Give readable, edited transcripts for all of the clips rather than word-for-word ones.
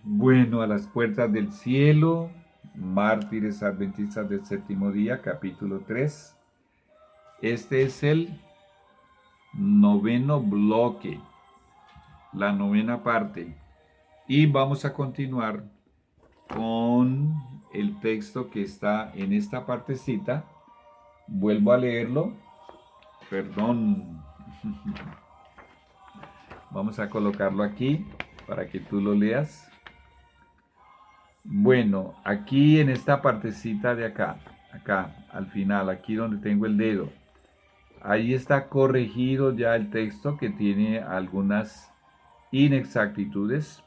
Bueno, a las puertas del cielo, mártires adventistas del séptimo día, capítulo 3. Este es el noveno bloque, la novena parte. Y vamos a continuar con el texto que está en esta partecita. Vuelvo a leerlo. Perdón. Vamos a colocarlo aquí para que tú lo leas. Bueno, aquí en esta partecita de acá, al final, aquí donde tengo el dedo, ahí está corregido ya el texto que tiene algunas inexactitudes.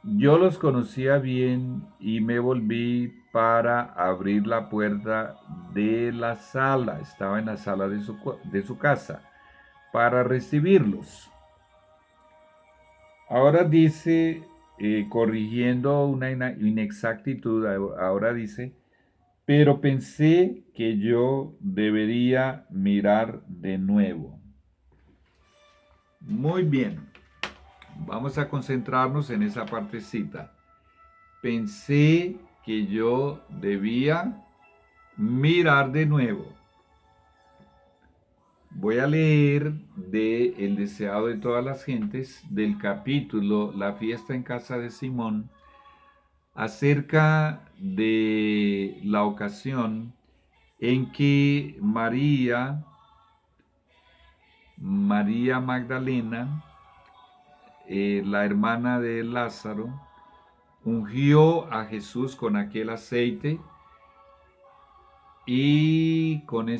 Yo los conocía bien y me volví para abrir la puerta de la sala, estaba en la sala de su casa, para recibirlos. Ahora dice, corrigiendo una inexactitud, ahora dice, pero pensé que yo debería mirar de nuevo. Muy bien, vamos a concentrarnos en esa partecita. Pensé que yo debía mirar de nuevo. Voy a leer de El deseado de todas las gentes, del capítulo La fiesta en casa de Simón, acerca de la ocasión en que María Magdalena, la hermana de Lázaro, ungió a Jesús con aquel aceite y con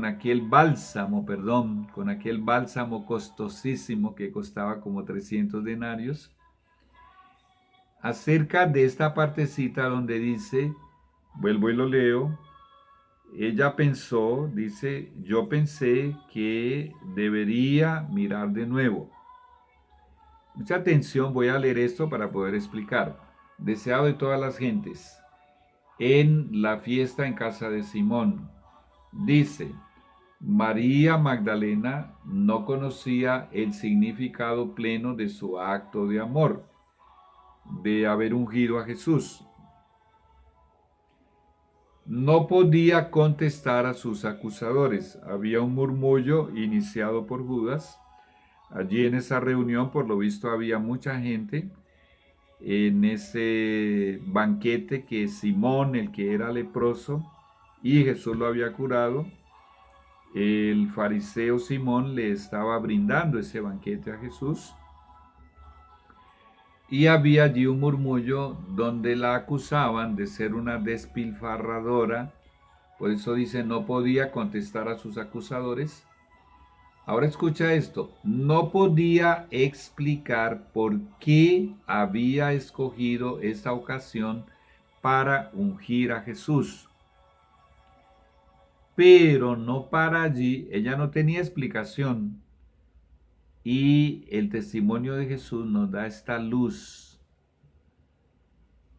aquel bálsamo, con aquel bálsamo costosísimo que costaba como 300 denarios, acerca de esta partecita donde dice, vuelvo y lo leo, ella pensó, dice, yo pensé que debería mirar de nuevo. Mucha atención, voy a leer esto para poder explicar. Deseado de todas las gentes, en la fiesta en casa de Simón, dice, María Magdalena no conocía el significado pleno de su acto de amor, de haber ungido a Jesús. No podía contestar a sus acusadores. Había un murmullo iniciado por Judas. Allí en esa reunión, por lo visto, había mucha gente. En ese banquete que Simón, el que era leproso, y Jesús lo había curado, el fariseo Simón le estaba brindando ese banquete a Jesús. Y había allí un murmullo donde la acusaban de ser una despilfarradora. Por eso dice, no podía contestar a sus acusadores. Ahora escucha esto, no podía explicar por qué había escogido esta ocasión para ungir a Jesús. Pero no para allí, ella no tenía explicación. Y el testimonio de Jesús nos da esta luz.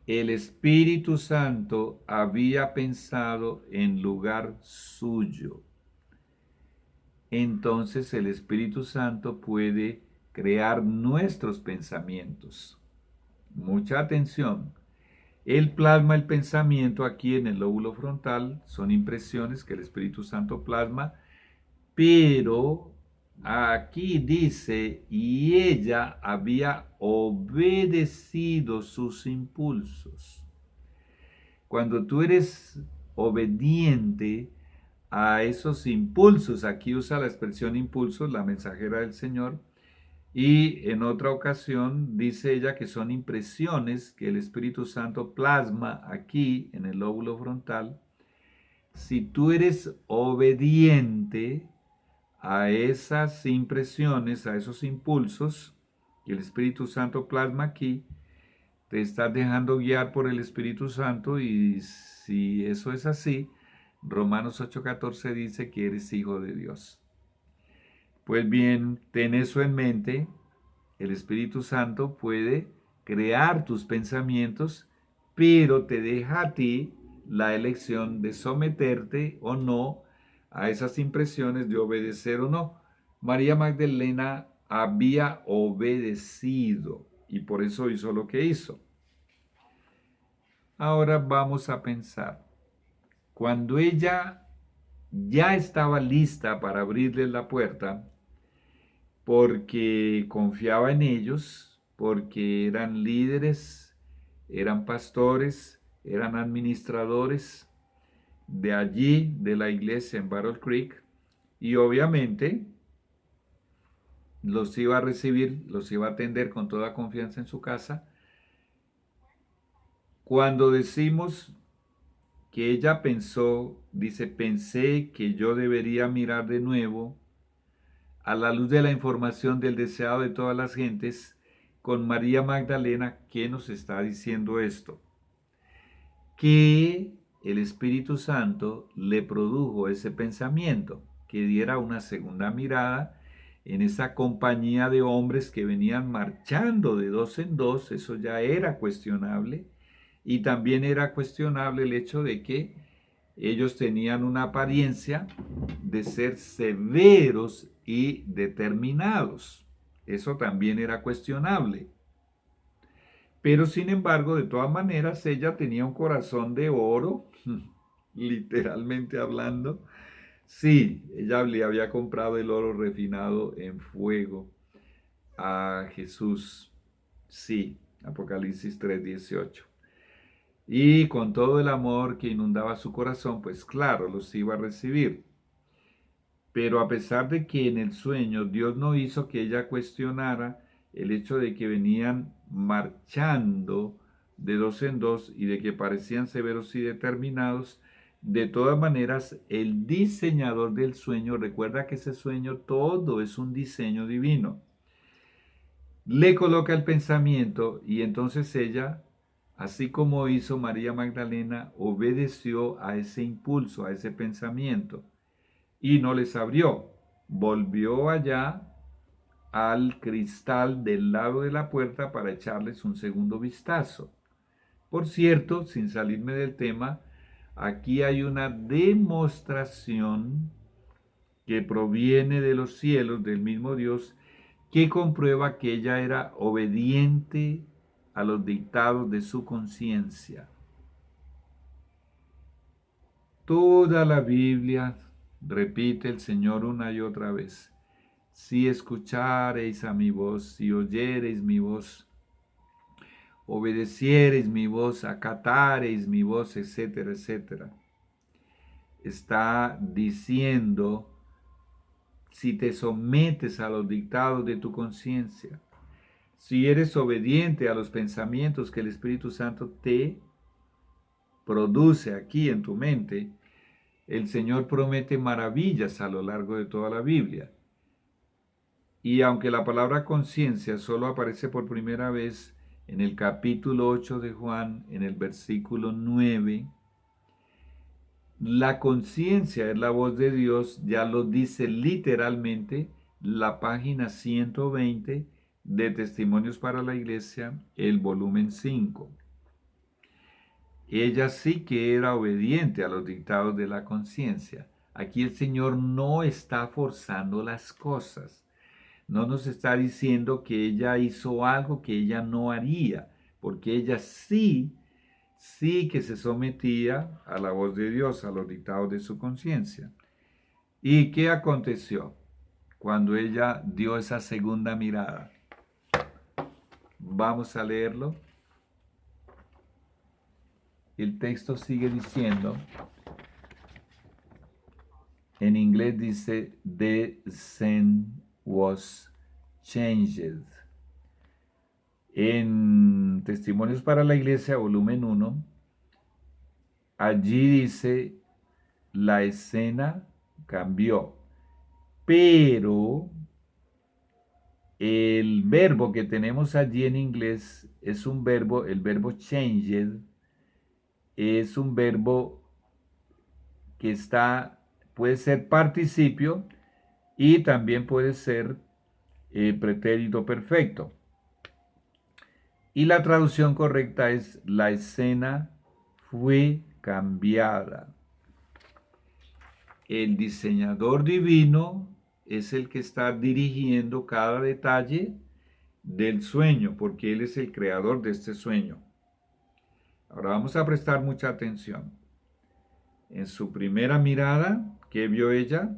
El Espíritu Santo había pensado en lugar suyo. Entonces el Espíritu Santo puede crear nuestros pensamientos. Mucha atención. Él plasma el pensamiento aquí en el lóbulo frontal, son impresiones que el Espíritu Santo plasma, pero aquí dice, y ella había obedecido sus impulsos. Cuando tú eres obediente a esos impulsos, aquí usa la expresión impulsos, la mensajera del Señor, y en otra ocasión dice ella que son impresiones que el Espíritu Santo plasma aquí en el lóbulo frontal. Si tú eres obediente a esas impresiones, a esos impulsos que el Espíritu Santo plasma aquí, te estás dejando guiar por el Espíritu Santo y si eso es así, Romanos 8:14 dice que eres hijo de Dios. Pues bien, ten eso en mente, el Espíritu Santo puede crear tus pensamientos, pero te deja a ti la elección de someterte o no a esas impresiones, de obedecer o no. María Magdalena había obedecido y por eso hizo lo que hizo. Ahora vamos a pensar, cuando ella ya estaba lista para abrirles la puerta, porque confiaba en ellos, porque eran líderes, eran pastores, eran administradores de allí, de la iglesia en Battle Creek, y obviamente los iba a recibir, los iba a atender con toda confianza en su casa. Cuando decimos que ella pensó, dice, pensé que yo debería mirar de nuevo a la luz de la información del deseado de todas las gentes, con María Magdalena, ¿qué nos está diciendo esto? Que el Espíritu Santo le produjo ese pensamiento, que diera una segunda mirada en esa compañía de hombres que venían marchando de dos en dos. Eso ya era cuestionable, y también era cuestionable el hecho de que ellos tenían una apariencia de ser severos y determinados. Eso también era cuestionable. Pero sin embargo, de todas maneras, ella tenía un corazón de oro, literalmente hablando. Sí, ella le había comprado el oro refinado en fuego a Jesús. Sí, Apocalipsis 3:18. Y con todo el amor que inundaba su corazón, pues claro, los iba a recibir. Pero a pesar de que en el sueño Dios no hizo que ella cuestionara el hecho de que venían marchando de dos en dos y de que parecían severos y determinados, de todas maneras, el diseñador del sueño, recuerda que ese sueño todo es un diseño divino, le coloca el pensamiento, y entonces ella, así como hizo María Magdalena, obedeció a ese impulso, a ese pensamiento, y no les abrió. Volvió allá al cristal del lado de la puerta para echarles un segundo vistazo. Por cierto, sin salirme del tema, aquí hay una demostración que proviene de los cielos, del mismo Dios, que comprueba que ella era obediente a los dictados de su conciencia. Toda la Biblia repite el Señor una y otra vez: si escuchareis a mi voz, si oyereis mi voz, obedeciereis mi voz, acatareis mi voz, etcétera, etcétera. Está diciendo, si te sometes a los dictados de tu conciencia, si eres obediente a los pensamientos que el Espíritu Santo te produce aquí en tu mente, el Señor promete maravillas a lo largo de toda la Biblia. Y aunque la palabra conciencia solo aparece por primera vez en el capítulo 8 de Juan, en el versículo 9, la conciencia es la voz de Dios, ya lo dice literalmente la página 120 de Testimonios para la Iglesia, el volumen 5. Ella sí que era obediente a los dictados de la conciencia. Aquí el Señor no está forzando las cosas. No nos está diciendo que ella hizo algo que ella no haría, porque ella sí que se sometía a la voz de Dios, a los dictados de su conciencia. ¿Y qué aconteció cuando ella dio esa segunda mirada? Vamos a leerlo. El texto sigue diciendo, en inglés dice, the scene was changed. En Testimonios para la Iglesia, volumen 1, allí dice, la escena cambió, pero el verbo que tenemos allí en inglés es un verbo, el verbo changed, es un verbo que puede ser participio y también puede ser pretérito perfecto. Y la traducción correcta es: la escena fue cambiada. El diseñador divino es el que está dirigiendo cada detalle del sueño, porque Él es el creador de este sueño. Ahora vamos a prestar mucha atención. En su primera mirada, ¿qué vio ella?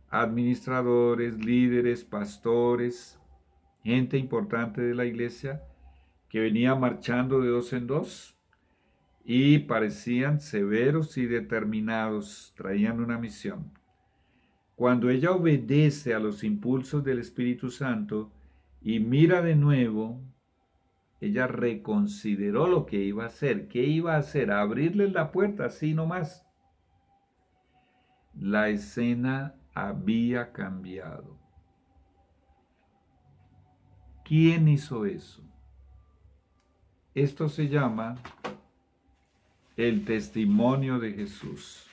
Administradores, líderes, pastores, gente importante de la iglesia que venía marchando de dos en dos y parecían severos y determinados, traían una misión. Cuando ella obedece a los impulsos del Espíritu Santo y mira de nuevo, ella reconsideró lo que iba a hacer. ¿Qué iba a hacer? Abrirles la puerta, así nomás. La escena había cambiado. ¿Quién hizo eso? Esto se llama el testimonio de Jesús.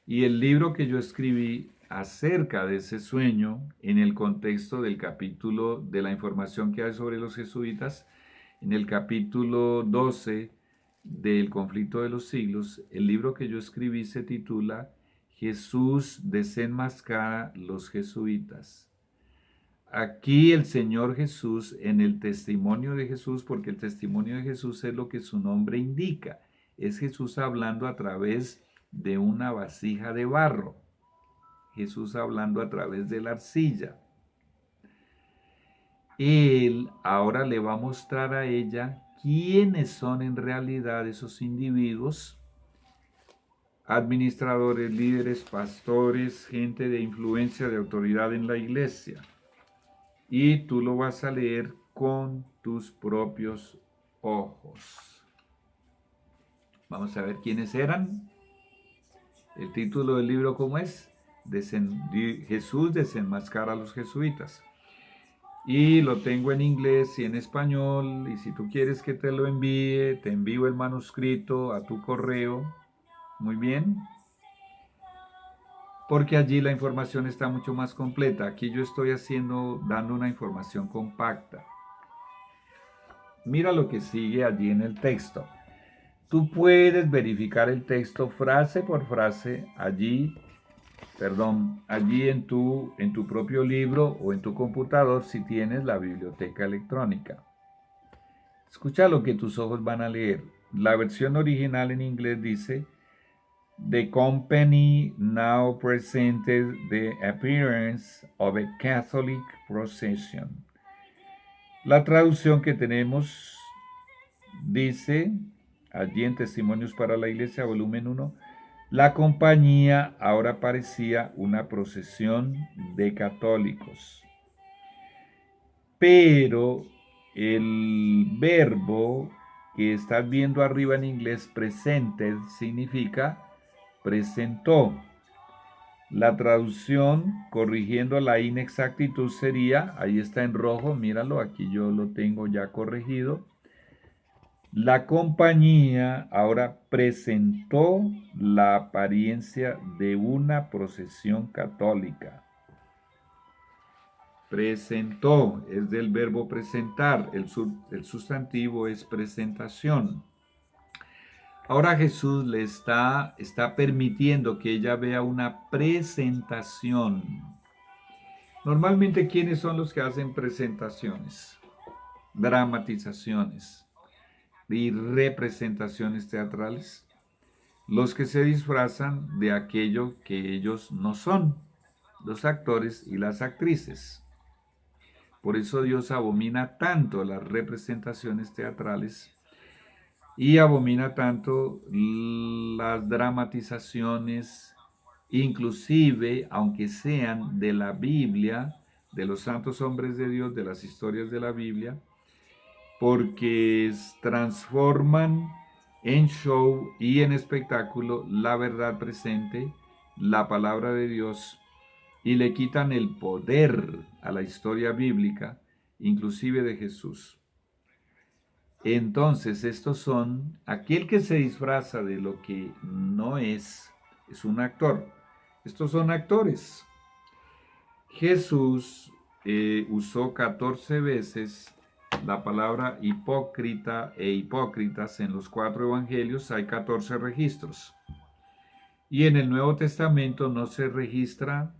Y el libro que yo escribí acerca de ese sueño, en el contexto del capítulo de la información que hay sobre los jesuitas, en el capítulo 12 del conflicto de los siglos, el libro que yo escribí se titula Jesús desenmascara los jesuitas. Aquí el Señor Jesús, en el testimonio de Jesús, porque el testimonio de Jesús es lo que su nombre indica, es Jesús hablando a través de una vasija de barro, Jesús hablando a través de la arcilla. Él ahora le va a mostrar a ella quiénes son en realidad esos individuos, administradores, líderes, pastores, gente de influencia, de autoridad en la iglesia. Y tú lo vas a leer con tus propios ojos. Vamos a ver quiénes eran. El título del libro, ¿cómo es? Jesús desenmascara a los jesuitas. Y lo tengo en inglés y en español. Y si tú quieres que te lo envíe, te envío el manuscrito a tu correo. Muy bien. Porque allí la información está mucho más completa. Aquí yo estoy dando una información compacta. Mira lo que sigue allí en el texto. Tú puedes verificar el texto frase por frase allí en tu propio libro o en tu computador si tienes la biblioteca electrónica. Escucha lo que tus ojos van a leer. La versión original en inglés dice: The company now presented the appearance of a Catholic procession. La traducción que tenemos dice, allí en Testimonios para la Iglesia, volumen 1, la compañía ahora parecía una procesión de católicos. Pero el verbo que estás viendo arriba en inglés, presented, significa presentó. La traducción, corrigiendo la inexactitud, sería, ahí está en rojo, míralo, aquí yo lo tengo ya corregido. La compañía ahora presentó la apariencia de una procesión católica. Presentó es del verbo presentar, el sustantivo es presentación. Ahora Jesús le está permitiendo que ella vea una presentación. Normalmente, ¿quiénes son los que hacen presentaciones? Dramatizaciones y representaciones teatrales. Los que se disfrazan de aquello que ellos no son, los actores y las actrices. Por eso Dios abomina tanto las representaciones teatrales y abomina tanto las dramatizaciones, inclusive, aunque sean de la Biblia, de los santos hombres de Dios, de las historias de la Biblia, porque transforman en show y en espectáculo la verdad presente, la palabra de Dios, y le quitan el poder a la historia bíblica, inclusive de Jesús. Entonces, estos son, aquel que se disfraza de lo que no es un actor. Estos son actores. Jesús usó 14 veces la palabra hipócrita e hipócritas en los 4 evangelios, hay 14 registros. Y en el Nuevo Testamento no se registra,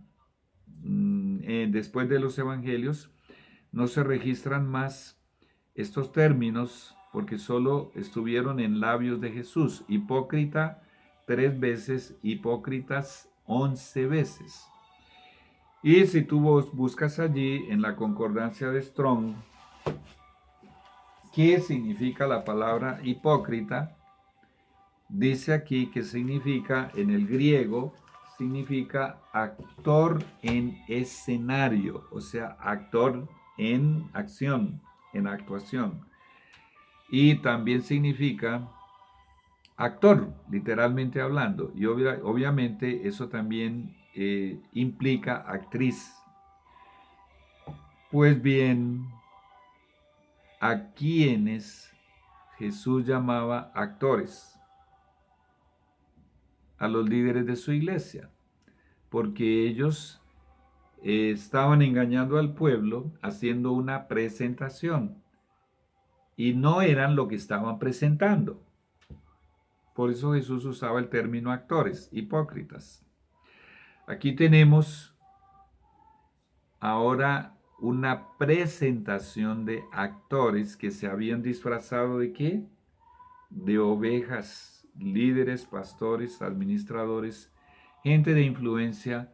después de los evangelios, no se registran más estos términos porque solo estuvieron en labios de Jesús. Hipócrita 3 veces, hipócritas 11 veces. Y si tú buscas allí en la concordancia de Strong, ¿qué significa la palabra hipócrita? Dice aquí que significa, en el griego, significa actor en escenario, o sea, actor en acción, en actuación. Y también significa actor, literalmente hablando. Y obviamente eso también implica actriz. Pues bien, a quienes Jesús llamaba actores, a los líderes de su iglesia, porque ellos estaban engañando al pueblo haciendo una presentación y no eran lo que estaban presentando. Por eso Jesús usaba el término actores, hipócritas. Aquí tenemos ahora una presentación de actores que se habían disfrazado ¿de qué? De ovejas, líderes, pastores, administradores, gente de influencia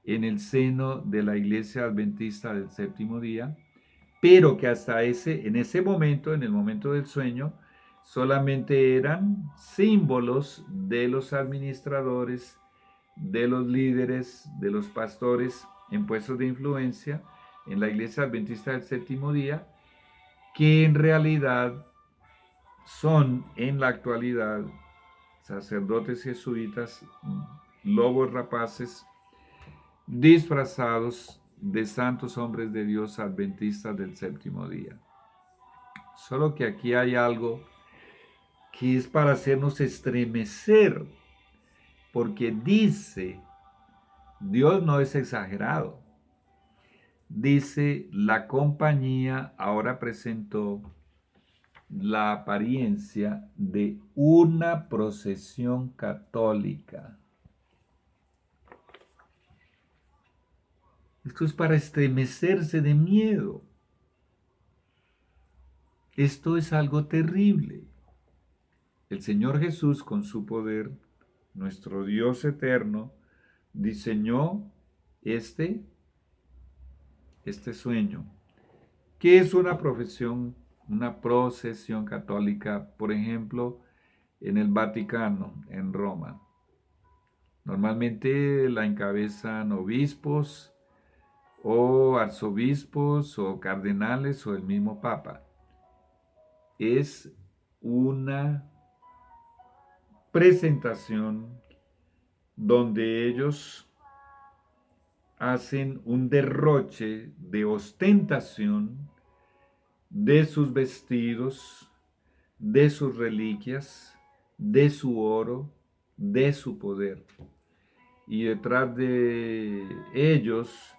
en el seno de la iglesia adventista del séptimo día, pero que hasta en ese momento, en el momento del sueño, solamente eran símbolos de los administradores, de los líderes, de los pastores en puestos de influencia en la iglesia adventista del séptimo día, que en realidad son en la actualidad sacerdotes jesuitas, lobos rapaces, disfrazados de santos hombres de Dios adventistas del séptimo día. Solo que aquí hay algo que es para hacernos estremecer, porque dice, Dios no es exagerado, dice, la compañía ahora presentó la apariencia de una procesión católica. Esto es para estremecerse de miedo. Esto es algo terrible. El Señor Jesús, con su poder, nuestro Dios eterno, diseñó este sueño. ¿Qué es una procesión católica? Por ejemplo, en el Vaticano, en Roma. Normalmente la encabezan obispos o arzobispos o cardenales o el mismo papa. Es una presentación donde ellos hacen un derroche de ostentación de sus vestidos, de sus reliquias, de su oro, de su poder. Y detrás de ellos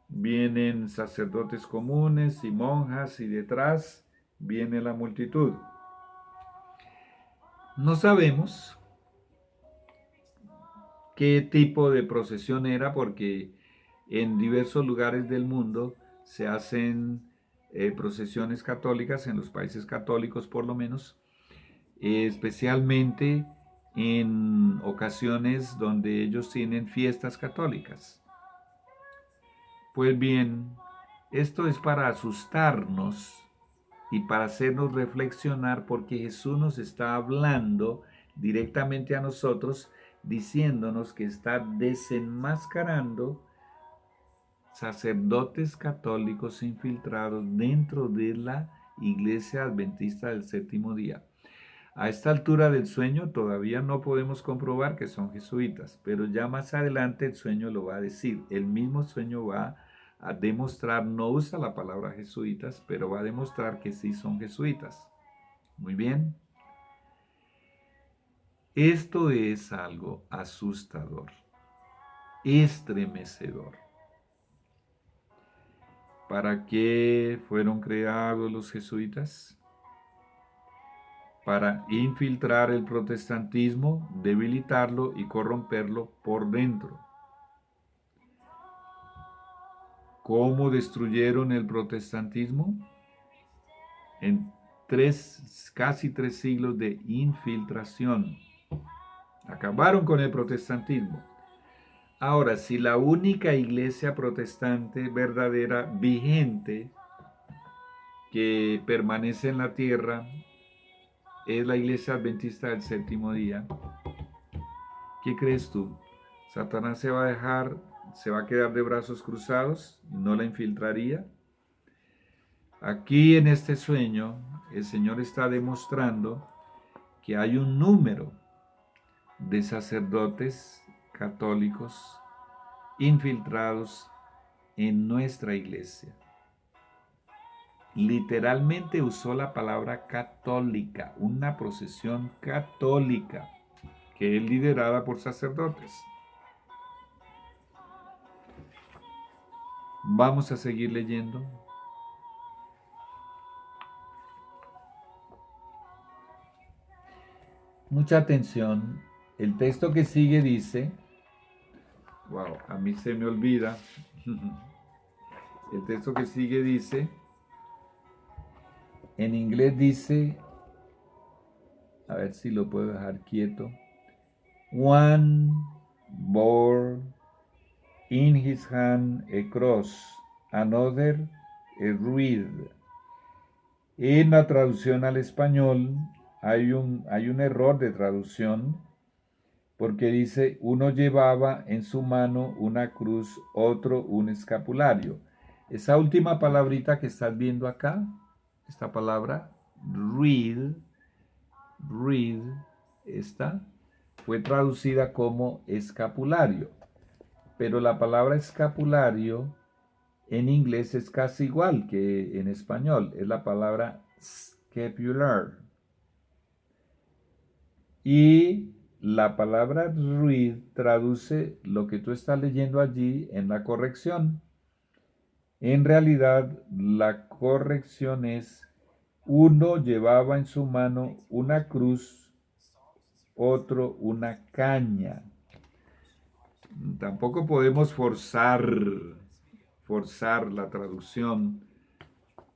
vienen sacerdotes comunes y monjas y detrás viene la multitud. No sabemos qué tipo de procesión era porque en diversos lugares del mundo se hacen procesiones católicas, en los países católicos por lo menos, especialmente en ocasiones donde ellos tienen fiestas católicas. Pues bien, esto es para asustarnos y para hacernos reflexionar porque Jesús nos está hablando directamente a nosotros, diciéndonos que está desenmascarando sacerdotes católicos infiltrados dentro de la Iglesia Adventista del Séptimo Día. A esta altura del sueño todavía no podemos comprobar que son jesuitas, pero ya más adelante el sueño lo va a decir. El mismo sueño va a demostrar, no usa la palabra jesuitas, pero va a demostrar que sí son jesuitas. Muy bien. Esto es algo asustador, estremecedor. ¿Para qué fueron creados los jesuitas? Para infiltrar el protestantismo, debilitarlo y corromperlo por dentro. ¿Cómo destruyeron el protestantismo? En casi 3 siglos de infiltración. Acabaron con el protestantismo. Ahora, si la única iglesia protestante verdadera, vigente, que permanece en la tierra, es la iglesia adventista del séptimo día, ¿qué crees tú? ¿Satanás se va a quedar de brazos cruzados? ¿No la infiltraría? Aquí en este sueño, el Señor está demostrando que hay un número de sacerdotes católicos infiltrados en nuestra iglesia. Literalmente usó la palabra católica, una procesión católica que es liderada por sacerdotes. Vamos a seguir leyendo. Mucha atención. El texto que sigue dice, wow, a mí se me olvida. El texto que sigue dice, en inglés dice, a ver si lo puedo dejar quieto. One bore in his hand a cross, another a reed. En la traducción al español hay un error de traducción porque dice, uno llevaba en su mano una cruz, otro un escapulario. Esa última palabrita que estás viendo acá, esta palabra, reed, esta, fue traducida como escapulario. Pero la palabra escapulario en inglés es casi igual que en español, es la palabra scapular. Y la palabra reed traduce lo que tú estás leyendo allí en la corrección. En realidad, la corrección es, uno llevaba en su mano una cruz, otro una caña. Tampoco podemos forzar la traducción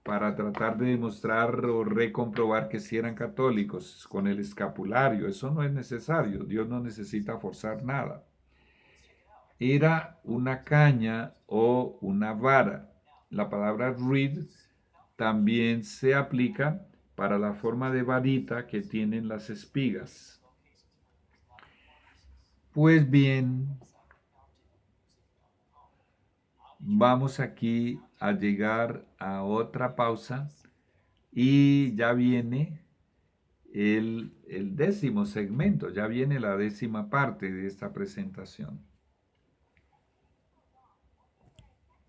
para tratar de demostrar o recomprobar que sí eran católicos con el escapulario. Eso no es necesario. Dios no necesita forzar nada. Era una caña o una vara. La palabra reed también se aplica para la forma de varita que tienen las espigas. Pues bien, vamos aquí a llegar a otra pausa y ya viene el 10.º segmento, ya viene la 10ª parte de esta presentación.